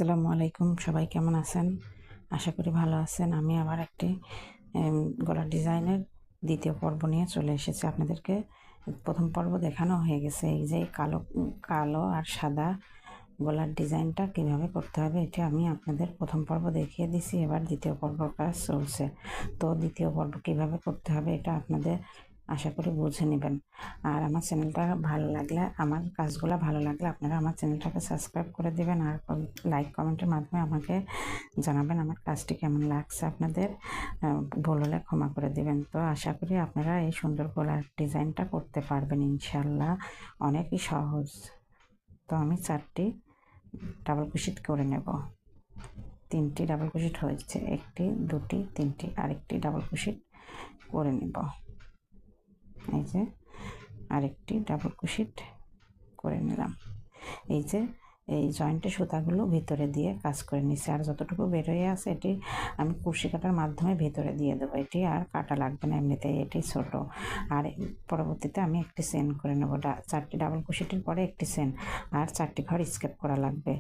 আসসালামু আলাইকুম, সবাই কেমন আছেন? আশা করি ভালো আছেন। আমি আবার একটি গলার ডিজাইনের দ্বিতীয় পর্ব নিয়ে চলে এসেছি। আপনাদেরকে প্রথম পর্ব দেখানো হয়ে গেছে। এই যে কালো আর সাদা গলার ডিজাইনটা কীভাবে করতে হবে এটা আমি আপনাদের প্রথম পর্ব দেখিয়ে দিছি। এবার দ্বিতীয় পর্ব কাজ চলছে। তো দ্বিতীয় পর্ব কীভাবে করতে হবে এটা আপনাদের আশা করি বুঝে নেবেন। আর আমার চ্যানেলটা ভালো লাগলে, আমার কাজগুলো ভালো লাগলে আপনারা আমার চ্যানেলটাকে সাবস্ক্রাইব করে দেবেন আর লাইক কমেন্টের মাধ্যমে আমাকে জানাবেন আমার কাজটি কেমন লাগছে আপনাদের। ভুল হলে ক্ষমা করে দেবেন। তো আশা করি আপনারা এই সুন্দর গলার ডিজাইনটা করতে পারবেন ইনশাল্লাহ। অনেকই সহজ। তো আমি 4টি ডাবল ক্রোশেট করে নেব। 3টি ডাবল ক্রোশেট হয়েছে, 1টি 2টি 3টি, আরেকটি ডাবল ক্রোশেট করে নেব। এই যে আরেকটি ডাবল ক্রোশেট করে নিলাম। এই যে এই জয়েন্টের সুতাগুলো ভিতরে দিয়ে কাজ করে নিচ্ছি, আর যতটুকু বেরোয় আছে এটি আমি কুশি কাটার মাধ্যমে ভিতরে দিয়ে দেবো। এটি আর কাটা লাগবে না, এমনিতেই এটি ছোট। আর পরবর্তীতে আমি একটি চেন করে নেব। 4টি ডাবল ক্রোশেটের পরে একটি চেন আর 4টি ঘর স্কেপ করা লাগবে।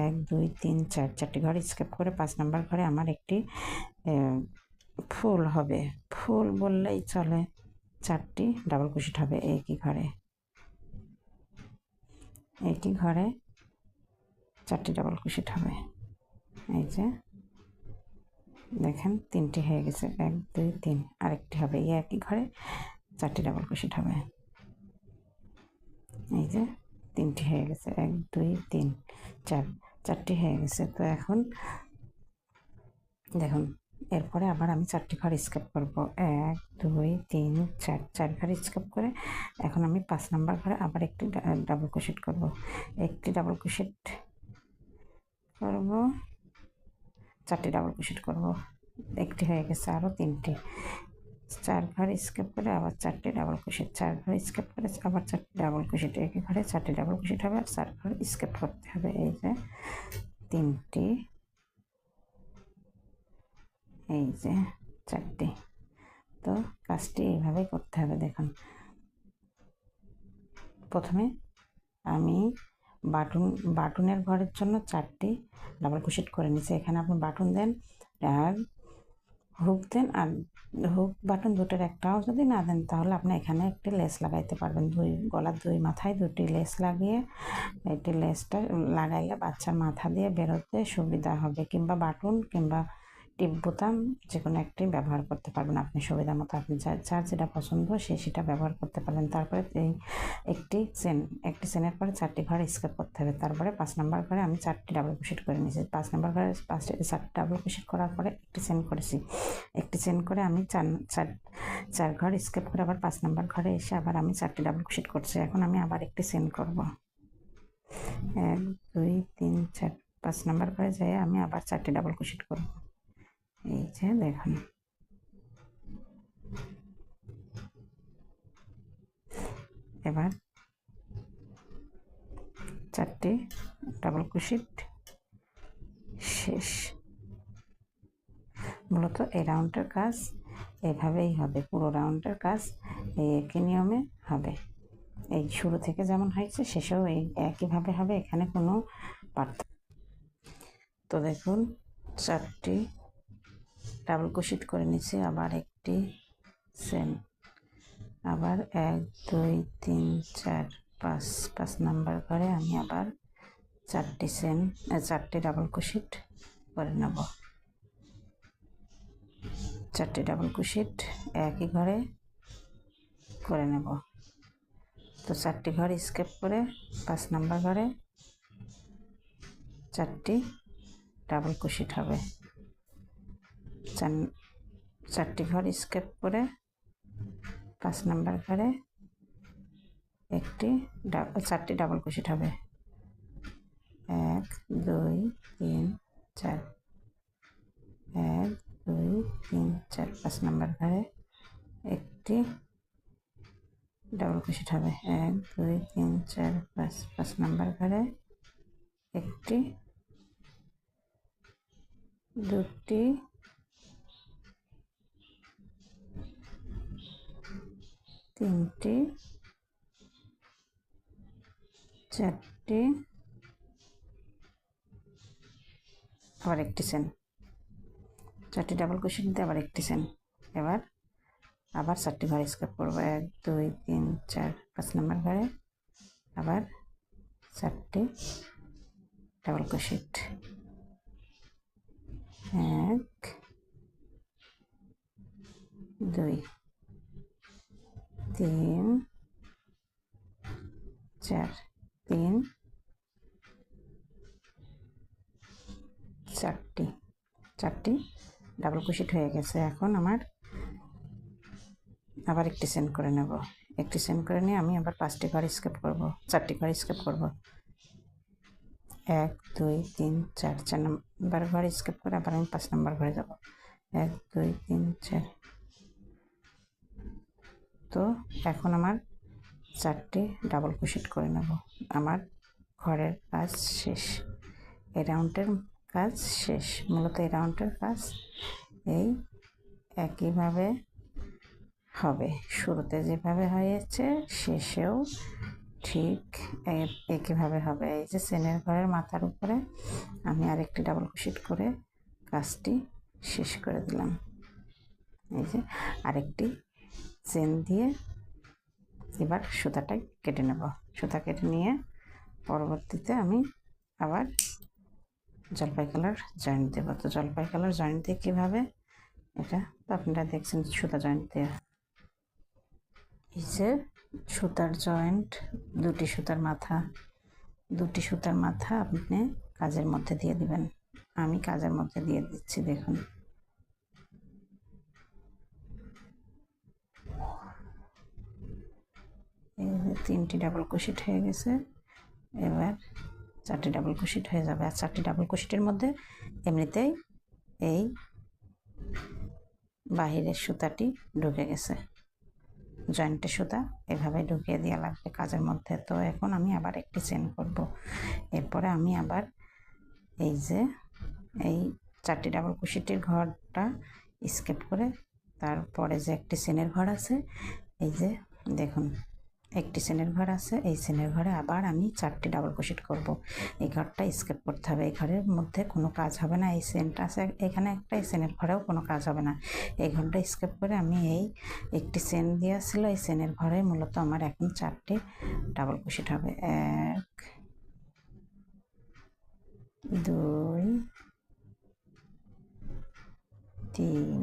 1 2 3 4, 4টি ঘর স্কেপ করে 5 নম্বর ঘরে আমার একটি ফুল হবে। ফুল বললেই চলে। 4টি ডাবল ক্রোশেট হবে একই ঘরে। একই ঘরে 4টি ডাবল ক্রোশেট হবে। এই যে দেখেন 3টি হয়ে গেছে, 1 2 3, আরেকটি হবে। এই একই ঘরে 4টি ডাবল ক্রোশেট হবে। এই যে 3টি হয়ে গেছে, 1 2 3 4, 4টি হয়ে গেছে। তো এখন দেখুন, এরপরে আবার আমি 4টি ঘর স্কেপ করব। 1 2 3 4, 4 ঘর স্কেপ করে এখন আমি 5 নম্বর ঘরে আবার একটি ডাবল ক্রোশেট করব। একটি ডাবল ক্রোশেট করব, 4টি ডাবল ক্রোশেট করব। একটি হয়ে গেছে, আরও 3টি। 4 ঘর স্কেপ করে আবার 4টি ডাবল ক্রোশেট, 4 ঘর স্কেপ করে আবার 4টি ডাবল ক্রোশেট, একই ঘরে 4টি ডাবল ক্রোশেট হবে আর 4 ঘর স্কেপ করতে হবে। এই যে 3টি, এই যে 4টি। তো কাজটি এইভাবেই করতে হবে। দেখুন, প্রথমে আমি বাটনের ঘরের জন্য 4টি ডাবল ক্রোশেট করে নিচ্ছি। এখানে আপনি বাটন দেন আর হুক দেন, আর হুক বাটন দুটোর একটাও যদি না দেন তাহলে আপনি এখানে একটি লেস লাগাইতে পারবেন। গলার 2 মাথায় 2টি লেস লাগিয়ে এটি লেসটা লাগাইলে বাচ্চার মাথা দিয়ে বেরোতে সুবিধা হবে, কিংবা বাটন কিংবা টিপ বোতাম যে কোনো একটি ব্যবহার করতে পারবেন আপনি সুবিধা মতো। আপনি যার যেটা পছন্দ সেটা ব্যবহার করতে পারবেন। তারপরে এই একটি চেনের পরে 4টি ঘর স্কেপ করতে হবে। তারপরে 5 নম্বর ঘরে আমি 4টি ডাবল ক্রোশেট করে নিয়েছি। 5 নম্বর ঘরে 4টি ডাবল ক্রোশেট করার পরে একটি চেন করেছি। একটি চেন করে আমি 4 ঘর স্কেপ করে আবার 5 নম্বর ঘরে এসে আবার আমি 4টি ডাবল ক্রোশেট করছি। এখন আমি আবার একটি চেন করব। 1 2 3 4, 5 নম্বর ঘরে যাই আমি আবার 4টি ডাবল ক্রোশেট করব। এই যে দেখুন, এবার 4টি ডাবল ক্রোশেট শেষ। মূলত এই রাউন্ডের কাজ এইভাবেই হবে, পুরো রাউন্ডের কাজ এই একই নিয়মে হবে। এই শুরু থেকে যেমন হয়েছে শেষেও এই একইভাবে হবে, এখানে কোনো পার্থক্য। তো দেখুন, 4টি ডাবল ক্রোশেট করে নিচ্ছি, আবার একটি চেন, আবার 1 2 3 4 5, 5 নম্বর ঘরে আমি আবার 4টি ডাবল ক্রোশেট করে নেব। 4টি ডাবল ক্রোশেট একই ঘরে করে নেব। তো 4টি ঘর স্কেপ করে 5 নম্বর ঘরে 4টি ডাবল ক্রোশেট হবে। 4টি ঘর স্কেপ করে 5 নম্বর ঘরে 4টি ডাবল ক্রোশেট হবে। 1 2 3 4, 1 2 3 4, 5 নম্বর ঘরে একটি ডাবল ক্রোশেট হবে। 1 2 3 4 5, 5 নম্বর ঘরে একটি, 2টি, 3টি, 4টি, আবার একটি চেন, 4টি ডাবল ক্রোশেট দিয়ে আবার একটি চেন। এবার আবার 4টি ঘর স্কেপ করব, 1 2 3 4 5 নম্বর ঘরে আবার 4টি ডাবল ক্রোশেট, 1 2 3 4 3 4টি ডাবল ক্রোশেট হয়ে গেছে। এখন আমার আবার একটি চেন করে নেব, একটি চেন করে নিয়ে আমি আবার 5টি ঘর স্কেপ করব, 4টি ঘর স্কেপ করব, 1 2 3 4 4 নম্বর ঘর স্কেপ করে আবার আমি 5 নম্বর ঘরে যাব, 1 2 3 4। তো এখন আমার 4টি ডাবল ক্রোশেট করে নেব। আমার ঘরের কাজ শেষ, এই রাউন্ডের কাজ শেষ। মূলত এই রাউন্ডের কাজ এই একইভাবে হবে, শুরুতে যেভাবে হয়েছে শেষেও ঠিক একইভাবে হবে। এই যে চেনের ঘরের মাথার উপরে আমি আরেকটি ডাবল ক্রোশেট করে কাজটি শেষ করে দিলাম। এই যে আরেকটি চেন দিয়ে এবার সুতাটা কেটে নেব, সুতা কেটে নিয়ে পরবর্তীতে আমি আবার জলপাই কালার জয়েন্ট দেবো। তো জলপাই কালার জয়েন্ট দিয়ে কীভাবে, এটা তো আপনারা দেখছেন সুতা জয়েন্ট দেওয়া। এই যে সুতার জয়েন্ট, দুটি সুতার মাথা আপনি কাজের মধ্যে দিয়ে দিবেন। আমি কাজের মধ্যে দিয়ে দিচ্ছি, দেখুন। এই যে 3টি ডাবল ক্রোশেট হয়ে গেছে, এবার 4টি ডাবল ক্রোশেট হয়ে যাবে। আর 4টি ডাবল ক্রোশেটের মধ্যে এমনিতেই এই বাহিরের সুতাটি ঢুকে গেছে, জয়েন্টের সুতা এভাবে ঢুকিয়ে দেওয়া লাগবে কাজের মধ্যে। তো এখন আমি আবার একটি চেন করব, এরপরে আমি আবার এই যে এই 4টি ডাবল ক্রোশেটের ঘরটা স্কেপ করে তারপরে যে একটি চেনের ঘর আছে, এই যে দেখুন একটি চেনের ঘর আছে, এই চেনের ঘরে আবার আমি 4টি ডাবল ক্রোশেট করব। এই ঘরটা স্কেপ করতে হবে, এই ঘরের মধ্যে কোনো কাজ হবে না। এই চেনটা আছে এখানে একটা, এই চেনের ঘরেও কোনো কাজ হবে না। এই ঘরটা স্কেপ করে আমি এই একটি চেন দেওয়া ছিল, এই চেনের ঘরে মূলত আমার এখন 4টি ডাবল ক্রোশেট হবে, 1 2 3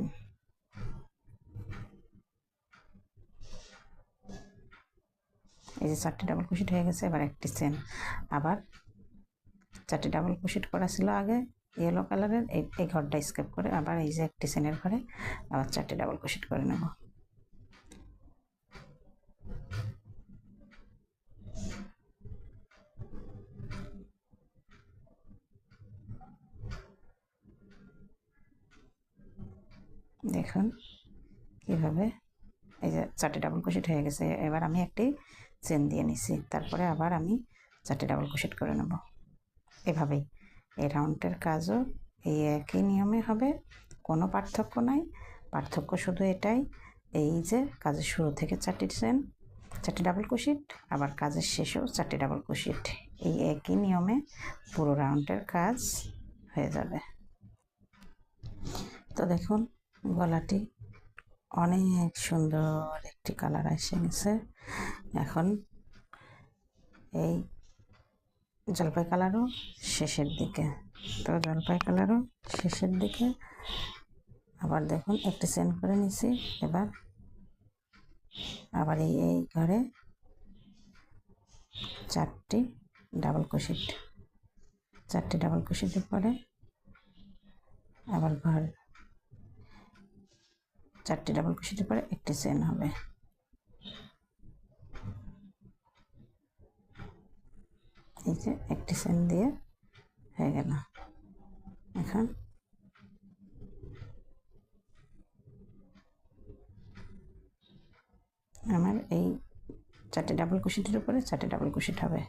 এই যে 4টি ডাবল ক্রোশেট হয়ে গেছে। এবার একটি চেন, আবার 4টি ডাবল ক্রোশেট করা ছিল আগে ইয়েলো কালারের, এই ঘরটা স্কেপ করে আবার এই যে একটি চেনের ঘরে আবার 4টি ডাবল ক্রোশেট করে নেব। দেখুন কীভাবে, এই যে 4টি ডাবল ক্রোশেট হয়ে গেছে। এবার আমি একটি চেন দিয়ে নিছি, তারপরে আবার আমি 4টি ডাবল ক্রোশেট করে নেব। এভাবেই এই রাউন্ডের কাজও এই একই নিয়মে হবে, কোনো পার্থক্য নাই। পার্থক্য শুধু এটাই, এই যে কাজের শুরু থেকে 4টি চেন, 4টি ডাবল ক্রোশেট, আবার কাজের শেষেও 4টি ডাবল ক্রোশেট। এই একই নিয়মে পুরো রাউন্ডের কাজ হয়ে যাবে। তো দেখুন গলাটি অনেক সুন্দর একটি কালার এসে গেছে। এখন এই জলপাই কালারও শেষের দিকে, তো জলপাই কালারও শেষের দিকে। আবার দেখুন একটি চেন করে নিছি, এবার আবার এই ঘরে 4টি ডাবল ক্রোশেট, 4টি ডাবল ক্রোশেটের পরে আবার ঘর 4টি ডাবল ক্রোশেটের পরে একটি চেন হবে। এই যে একটি চেন দিয়ে হয়ে গেল। এখন আমার এই 4টি ডাবল ক্রোশেটের উপরে 4টি ডাবল ক্রোশেট হবে।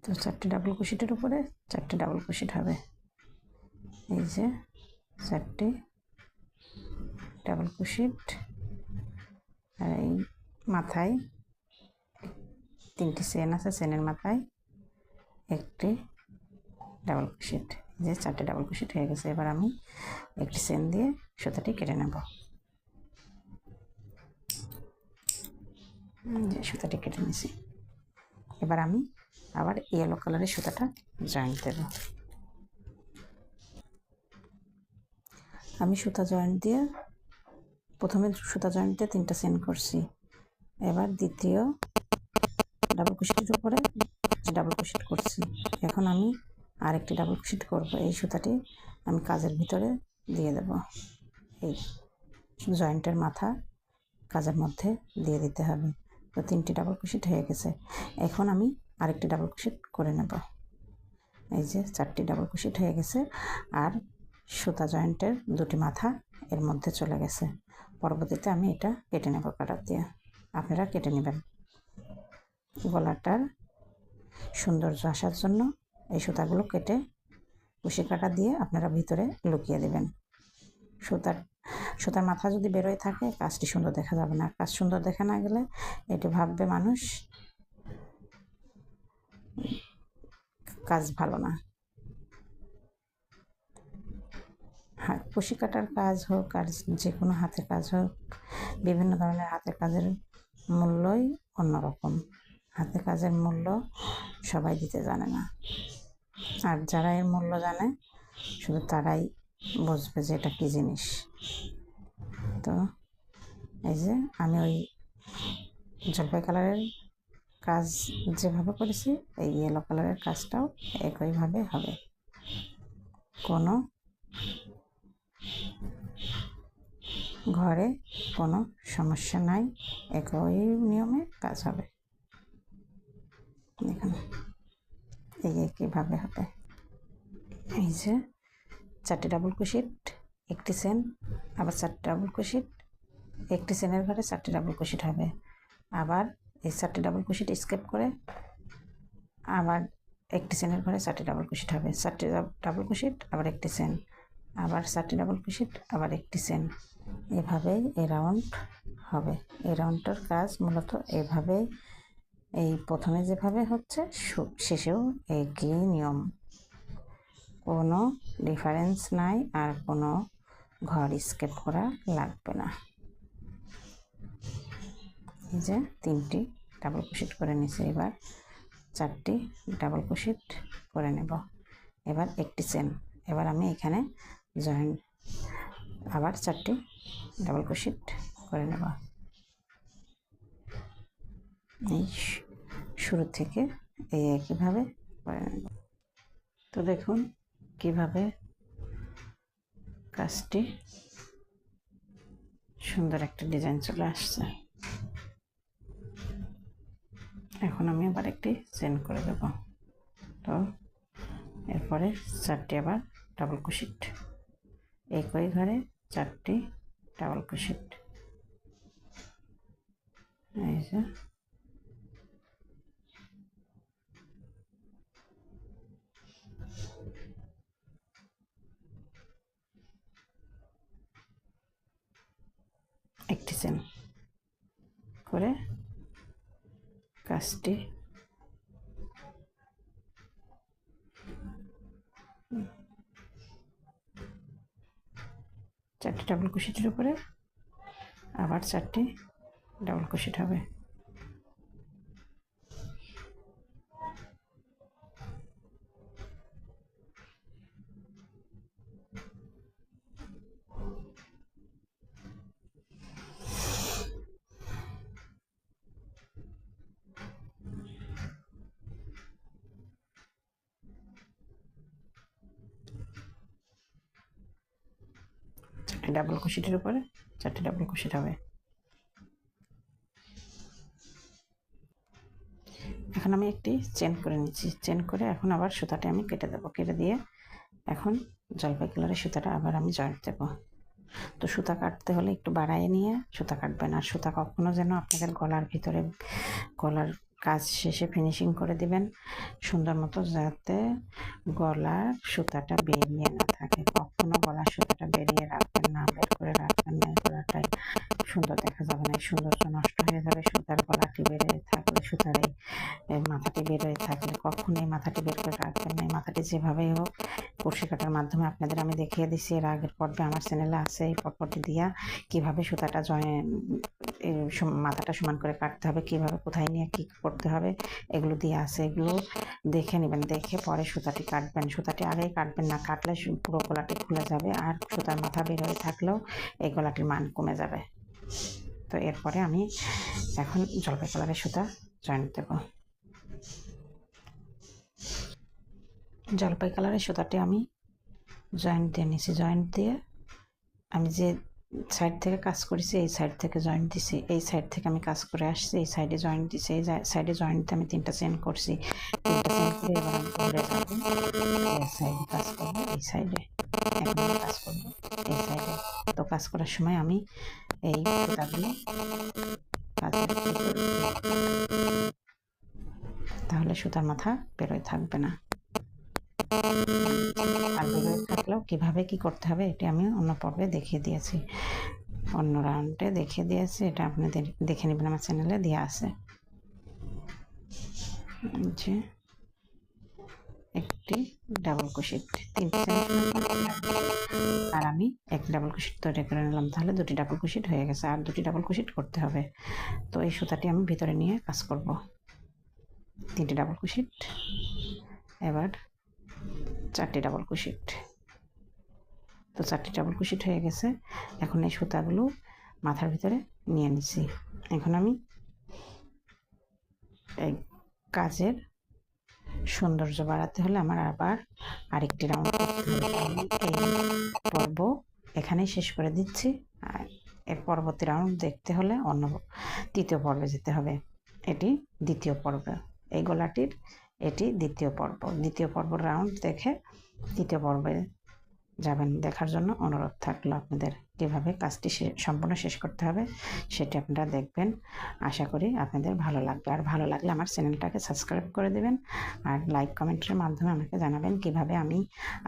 তো 4টি ডাবল ক্রোশেটের উপরে 4টি ডাবল ক্রোশেট হবে। এই যে 4টি ডাবল ক্রোশেট, আর এই মাথায় 3টি চেন আছে, চেনের মাথায় একটি ডাবল ক্রোশেট। যে 4টে ডাবল ক্রোশেট হয়ে গেছে। এবার আমি একটি চেন দিয়ে সুতাটি কেটে নেব। যে সুতাটি কেটে নিয়েছি। এবার আমি আবার ইয়েলো কালারের সুতাটা জয়েন্ট দেব। আমি সুতা জয়েন্ট দিয়ে প্রথমে সুতা জয়েন্ট দিয়ে 3টা চেন করছি। এবার দ্বিতীয় ডাবল ক্রোশেটের উপরে ডাবল ক্রোশেট করছি। এখন আমি আরেকটি ডাবল ক্রোশেট করব। এই সুতাটি আমি কাজের ভিতরে দিয়ে দেব। এই জয়েন্টের মাথা কাজের মধ্যে দিয়ে দিতে হবে। তো 3টি ডাবল ক্রোশেট হয়ে গেছে। এখন আমি আরেকটি ডাবল ক্রোশেট করে নেব। এই যে 4টি ডাবল ক্রোশেট হয়ে গেছে, আর সুতা জয়েন্টের 2টি মাথা এর মধ্যে চলে গেছে। পরবর্তীতে আমি এটা কেটে নেব কাটার দিয়ে। আপনারা কেটে নেবেন। গলাটার সৌন্দর্য আসার জন্য এই সুতাগুলো কেটে কুশি কাটা দিয়ে আপনারা ভিতরে লুকিয়ে দেবেন। সুতার মাথা যদি বেরোয় থাকে কাজটি সুন্দর দেখা যাবে না। কাজ সুন্দর দেখা না গেলে এটি ভাববে মানুষ কাজ ভালো না। কুশি কাটার কাজ হোক আর যে কোনো হাতের কাজ হোক, বিভিন্ন ধরনের হাতের কাজের মূল্যই অন্যরকম। হাতের কাজের মূল্য সবাই দিতে জানে না, আর যারা এর মূল্য জানে শুধু তারাই বুঝবে যে এটা কী জিনিস। তো এই যে আমি ওই জলপাই কালারের কাজ যেভাবে করেছি, এই ইয়েলো কালারের কাজটাও একইভাবে হবে। কোনো ঘরে কোনো সমস্যা নাই, একই নিয়মে কাজ হবে। দেখুন এই একইভাবে হবে। এই যে 4টি ডাবল ক্রোশেট, একটি চেন, আবার 4টি ডাবল ক্রোশেট, একটি চেনের ঘরে 4টি ডাবল ক্রোশেট হবে। আবার এই 4টি ডাবল ক্রোশেট স্কিপ করে আবার একটি চেনের ঘরে 4টি ডাবল ক্রোশেট হবে। 4টি ডাবল ক্রোশেট, আবার একটি চেন, আবার 4টি ডাবল ক্রোশেট, আবার একটি চেন। এভাবেই এই রাউন্ড হবে। এই রাউন্ডটার কাজ মূলত এভাবেই, এই প্রথমে যেভাবে হচ্ছে শেষেও একই নিয়ম, কোনো ডিফারেন্স নাই, আর কোনো ঘর স্কিপ করা লাগবে না। এই যে 3টি ডাবল ক্রোশেট করে নিয়েছি। এবার 4টি ডাবল ক্রোশেট করে নেব। এবার একটি চেন। এবার আমি এখানে জয়েন্ট আবার 4টি ডাবল ক্রোশেট করে নেব। এই শুরু থেকে এই একইভাবে করে নেব। তো দেখুন কিভাবে কাজটি সুন্দর একটা ডিজাইন চলে আসছে। এখন আমি আবার একটি চেন করে দেব। তো এরপরে 4টি আবার ডাবল ক্রোশেট, একই ঘরে 4টি ডাবল ক্রোশেট। এই যে একটি চেন করে কাজটি চারটি ডাবল ক্রোশেটের উপরে আবার 4টি ডাবল ক্রোশেট হবে। ডাবল ক্রোশেটের উপরে 4টি ডাবল ক্রোশেট হবে। এখন আমি একটি চেন করে নিচ্ছি। চেন করে এখন আবার সুতাটা আমি কেটে দেবো। কেটে দিয়ে এখন জলপাই কালারের সুতাটা আবার আমি জয়েন্ট দেবো। তো সুতা কাটতে হলে একটু বাড়ায় নিয়ে সুতা কাটবেন, আর সুতা কখনো যেন আপনাদের গলার ভিতরে, গলার কাজ শেষে ফিনিশিং করে দিবেন সুন্দর মতো, যাতে গলার সুতাটা বেরিয়ে না থাকে। কখনো গলার সুতাটা বেরিয়ে রাখবেন না, বের করে রাখবেন না, গলাটাই সুন্দর দেখা যাবে না, সৌন্দর্য নষ্ট হয়ে যাবে। সুতার গলাটি বেরিয়ে থাকলে, সুতার এই মাথাটি বেরোয় থাকলে কখনোই মাথাটি বের করে রাখবেন না। এই মাথাটি যেভাবেই হোক কুরশি কাটার মাধ্যমে আপনাদের আমি দেখিয়ে দিচ্ছি, এর আগের পর্বে আমার চ্যানেলে আছে। এই পর্বটি দিয়া কিভাবে সুতাটা মাথাটা সমান করে কাটতে হবে, কিভাবে কোথায় নিয়ে কি করতে হবে, এগুলো দিয়ে আছে। এগুলো দেখে নেবেন, দেখে পরে সুতাটি কাটবেন। সুতাটি আগেই কাটবেন না, কাটলে পুরো গলাটি খুলে যাবে, আর সুতার মাথা বের হয়ে থাকলেও এই গলাটির মান কমে যাবে। তো এরপরে আমি এখন জলপাই কালারের সুতা জয়েন্ট দেব। জলপাই কালারের সুতাটি আমি জয়েন্ট দিয়ে নিছি। জয়েন্ট দিয়ে আমি যে সাইড থেকে কাজ করেছি এই সাইড থেকে জয়েন্ট দিছি, এই সাইড থেকে আমি কাজ করে আসছি এই সাইডে জয়েন্ট দিছি, এই সাইডে জয়েন্ট দিয়ে আমি 3টা চেন করছি। 3টা চেন করে এবার আমি ঘুরে যাবো, এই সাইডে কাজ করবো, এই সাইডে এখন আমি কাজ করবো এই সাইডে। তো কাজ করার সময় আমি এই সুতাগুলো কাজের তাহলে সুতার মাথা বেরোয় থাকবে না। আর বেরোয় থাকলেও কীভাবে কি করতে হবে এটি আমি অন্য পর্বে দেখিয়ে দিয়েছি, অন্য রাউন্ডে দেখিয়ে দিয়েছি। এটা আপনাদের দেখে নেবেন, আমার চ্যানেলে দেওয়া আছে। যে একটি ডাবল ক্রোশেট 3টি আর আমি এক ডাবল ক্রোশেট তৈরি করে নিলাম, তাহলে 2টি ডাবল ক্রোশেট হয়ে গেছে, আর 2টি ডাবল ক্রোশেট করতে হবে। তো এই সুতাটি আমি ভিতরে নিয়ে কাজ করব। 3টি ডাবল ক্রোশেট, এবার 4টি ডাবল ক্রোশেট। তো 4টি ডাবল ক্রোশেট হয়ে গেছে। এখন এই সুতাগুলো মাথার ভিতরে নিয়ে নিছি। এখন আমি এই কাজের সৌন্দর্য বাড়াতে হলে আমার আবার আরেকটি রাউন্ড করতে হবে। এই পর্ব এখানেই শেষ করে দিচ্ছি, আর এর পরবর্তী রাউন্ড দেখতে হলে অন্য 3য় পর্বে যেতে হবে। এটি 2য় পর্ব, এই গলাটির এটি 2য় পর্ব। 2য় পর্ব রাউন্ড দেখে 3য় পর্বে যাবেন। দেখার জন্য অনুরোধ থাকলো আপনাদের, কীভাবে কাজটি সম্পূর্ণ শেষ করতে হবে সেটি আপনারা দেখবেন। আশা করি আপনাদের ভালো লাগবে, আর ভালো লাগলে আমার চ্যানেলটাকে সাবস্ক্রাইব করে দেবেন, আর লাইক কমেন্টের মাধ্যমে আমাকে জানাবেন কিভাবে আমি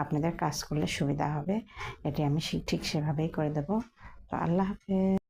আপনাদের কাজ করলে সুবিধা হবে। এটি আমি ঠিক সেভাবেই করে দেব। তো আল্লাহ হাফেজ।